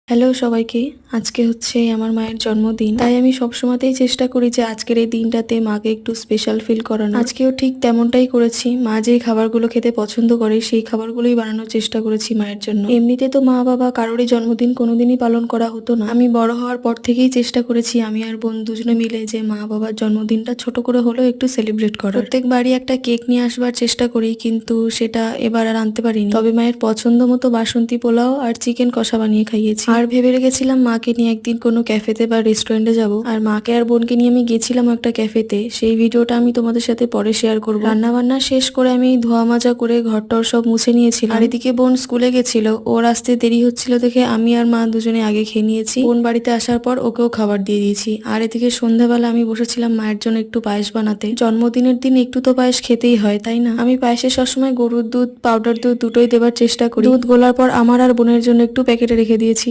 Hello সবাইকে। আজকে হচ্ছে আমার মায়ের জন্মদিন, তাই আমি সবসময়তেই চেষ্টা করি যে আজকের এই দিনটাতে মাকে একটু স্পেশাল ফিল করানো। আজকেও ঠিক তেমনটাই করেছি। মা যে খাবারগুলো খেতে পছন্দ করে সেই খাবারগুলোই বানানোর চেষ্টা করেছি মায়ের জন্য। এমনিতে তো মা বাবা কারোরই জন্মদিন কোনোদিনই পালন করা হতো না। আমি বড় হওয়ার পর থেকেই চেষ্টা করেছি আমি আর বোন দুজনে মিলে যে মা বাবার জন্মদিনটা ছোট করে হলেও একটু সেলিব্রেট করার। প্রত্যেকবারই একটা কেক নিয়ে আসবার চেষ্টা করি, কিন্তু সেটা এবার আর আনতে পারিনি। তবে মায়ের পছন্দ মতো বাসন্তী পোলাও আর চিকেন কষা বানিয়ে খাইয়েছি। আর ভেবে রেখেছিলাম মাকে নিয়ে একদিন কোনো ক্যাফেতে বা রেস্টুরেন্টে যাব। আর মাকে আর বোনকে নিয়ে আমি গেছিলাম একটা ক্যাফেতে। সেই ভিডিওটা আমি তোমাদের সাথে পরে শেয়ার করব। রান্না বান্না শেষ করে আমি ধোয়া মাজা করে ঘরটর সব মুছে নিয়েছিলাম। আর এদিকে বোন স্কুলে গেছিল, ওর আসতে দেরি হচ্ছিল দেখে আমি আর মা দুজনে আগে খেয়ে নিয়েছি। বোন বাড়িতে আসার পর ওকেও খাবার দিয়ে দিয়েছি। আর এদিকে সন্ধ্যাবেলা আমি বসেছিলাম মায়ের জন্য একটু পায়েস বানাতে। জন্মদিনের দিন একটু তো পায়েস খেতেই হয়, তাই না? আমি পায়েসে সবসময় গরুর দুধ, পাউডার দুধ দুটোই দেবার চেষ্টা করি। দুধ গোলার পর আমার আর বোনের জন্য একটু প্যাকেটে রেখে দিয়েছি।